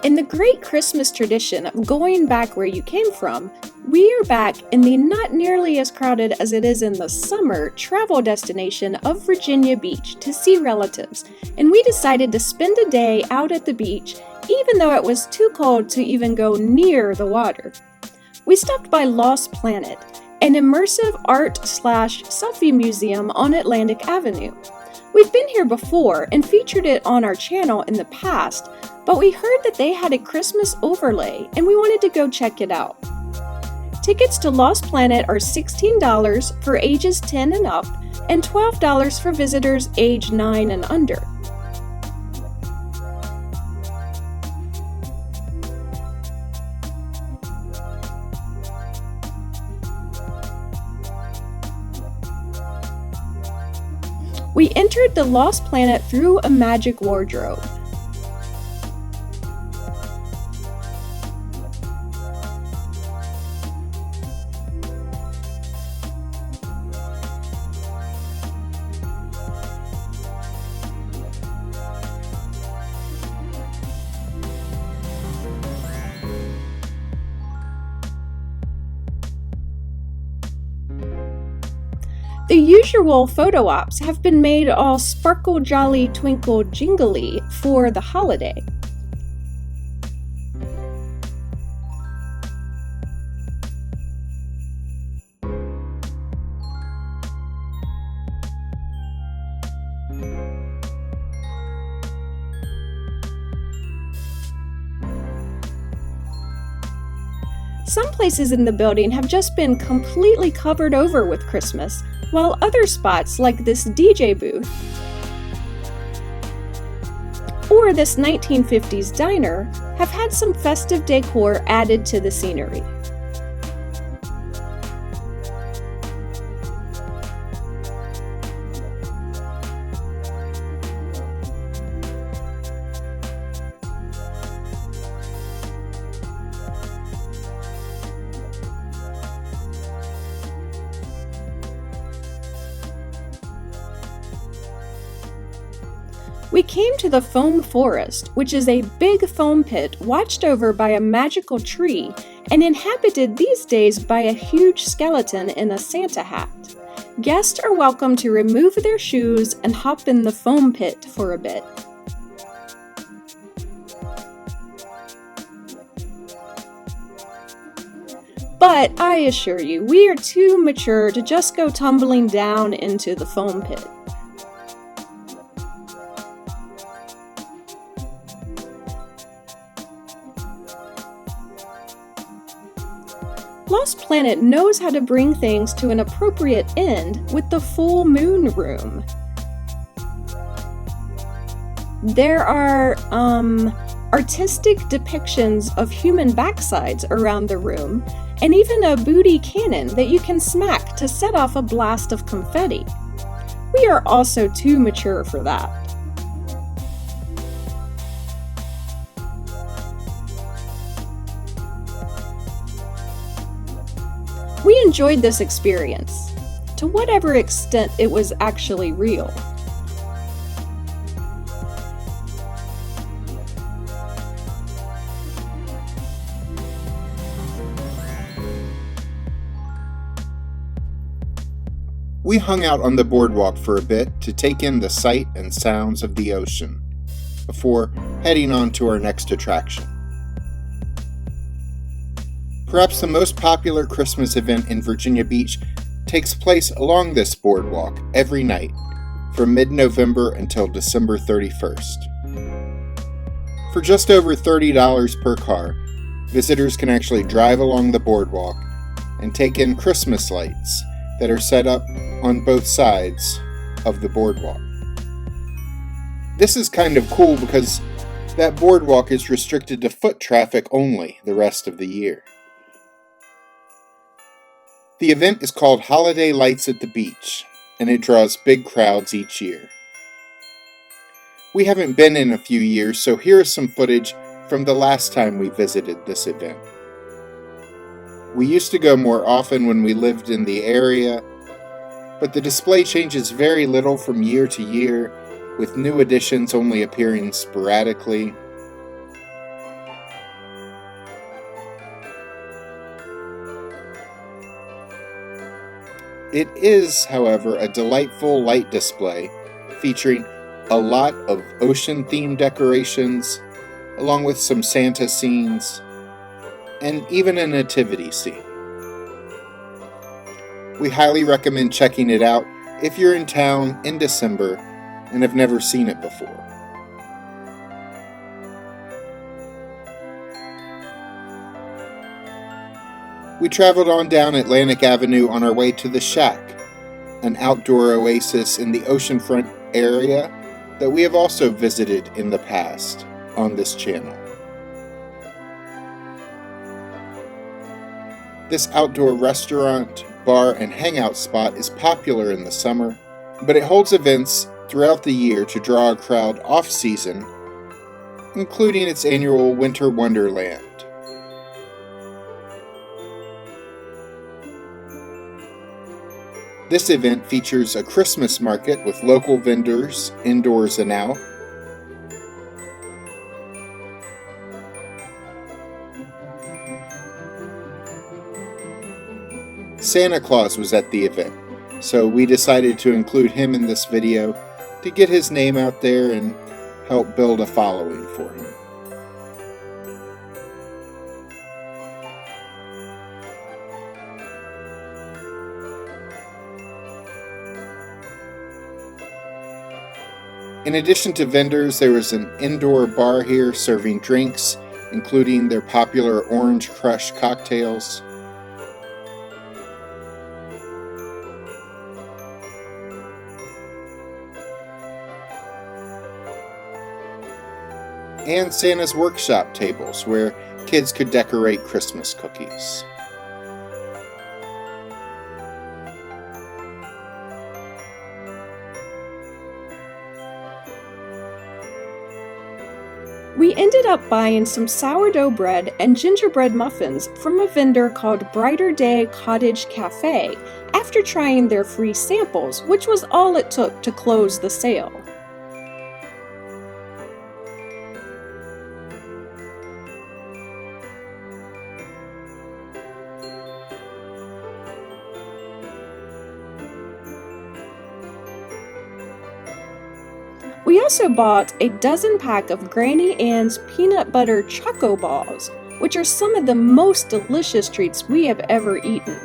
In the great Christmas tradition of going back where you came from, we are back in the not nearly as crowded as it is in the summer travel destination of Virginia Beach to see relatives, and we decided to spend a day out at the beach even though it was too cold to even go near the water. We stopped by Lost Planet, an immersive art/selfie museum on Atlantic Avenue. We've been here before and featured it on our channel in the past, but we heard that they had a Christmas overlay and we wanted to go check it out. Tickets to Lost Planet are $16 for ages 10 and up and $12 for visitors age 9 and under. We entered the Lost Planet through a magic wardrobe. The usual photo ops have been made all sparkle jolly twinkle jingly for the holiday. Some places in the building have just been completely covered over with Christmas, while other spots like this DJ booth or this 1950s diner have had some festive decor added to the scenery. We came to the Foam Forest, which is a big foam pit watched over by a magical tree and inhabited these days by a huge skeleton in a Santa hat. Guests are welcome to remove their shoes and hop in the foam pit for a bit. But I assure you, we are too mature to just go tumbling down into the foam pit. Lost Planet knows how to bring things to an appropriate end with the full moon room. There are artistic depictions of human backsides around the room, and even a booty cannon that you can smack to set off a blast of confetti. We are also too mature for that. We enjoyed this experience, to whatever extent it was actually real. We hung out on the boardwalk for a bit to take in the sight and sounds of the ocean, before heading on to our next attraction. Perhaps the most popular Christmas event in Virginia Beach takes place along this boardwalk every night, from mid-November until December 31st. For just over $30 per car, visitors can actually drive along the boardwalk and take in Christmas lights that are set up on both sides of the boardwalk. This is kind of cool because that boardwalk is restricted to foot traffic only the rest of the year. The event is called Holiday Lights at the Beach, and it draws big crowds each year. We haven't been in a few years, so here is some footage from the last time we visited this event. We used to go more often when we lived in the area, but the display changes very little from year to year, with new additions only appearing sporadically. It is, however, a delightful light display featuring a lot of ocean-themed decorations, along with some Santa scenes, and even a nativity scene. We highly recommend checking it out if you're in town in December and have never seen it before. We traveled on down Atlantic Avenue on our way to The Shack, an outdoor oasis in the oceanfront area that we have also visited in the past on this channel. This outdoor restaurant, bar, and hangout spot is popular in the summer, but it holds events throughout the year to draw a crowd off-season, including its annual Winter Wonderland. This event features a Christmas market with local vendors indoors and out, Santa Claus was at the event, so we decided to include him in this video to get his name out there and help build a following for him. In addition to vendors, there was an indoor bar here serving drinks, including their popular Orange Crush cocktails. And Santa's workshop tables, where kids could decorate Christmas cookies. We ended up buying some sourdough bread and gingerbread muffins from a vendor called Brighter Day Cottage Cafe after trying their free samples, which was all it took to close the sale. We also bought a dozen pack of Granny Ann's peanut butter choco balls, which are some of the most delicious treats we have ever eaten.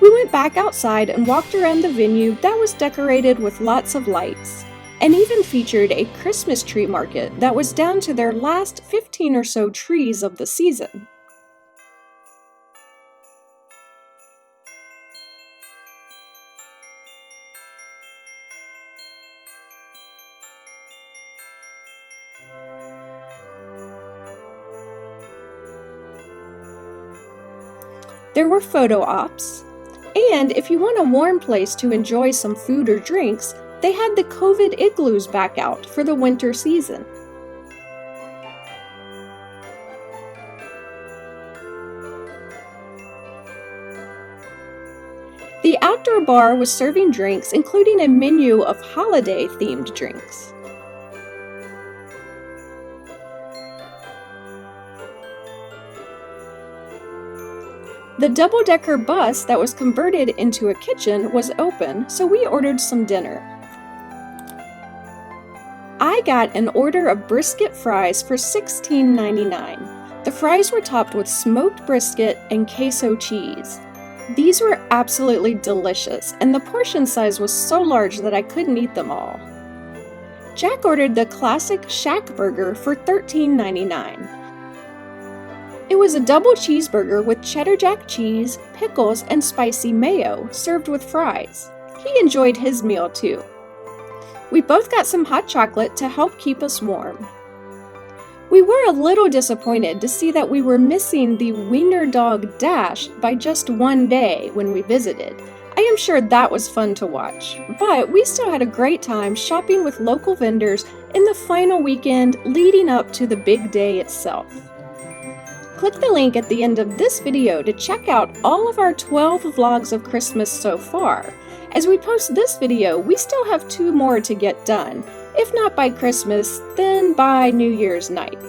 We went back outside and walked around the venue that was decorated with lots of lights, and even featured a Christmas tree market that was down to their last 15 or so trees of the season. There were photo ops, and if you want a warm place to enjoy some food or drinks, they had the COVID igloos back out for the winter season. The outdoor bar was serving drinks, including a menu of holiday-themed drinks. The double-decker bus that was converted into a kitchen was open, so we ordered some dinner. I got an order of brisket fries for $16.99. The fries were topped with smoked brisket and queso cheese. These were absolutely delicious, and the portion size was so large that I couldn't eat them all. Jack ordered the classic Shack Burger for $13.99. It was a double cheeseburger with cheddar jack cheese, pickles, and spicy mayo, served with fries. He enjoyed his meal too. We both got some hot chocolate to help keep us warm. We were a little disappointed to see that we were missing the Wiener Dog Dash by just one day when we visited. I am sure that was fun to watch, but we still had a great time shopping with local vendors in the final weekend leading up to the big day itself. Click the link at the end of this video to check out all of our 12 vlogs of Christmas so far. As we post this video, we still have 2 more to get done. If not by Christmas, then by New Year's night.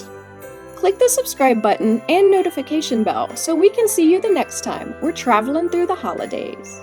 Click the subscribe button and notification bell so we can see you the next time we're traveling through the holidays.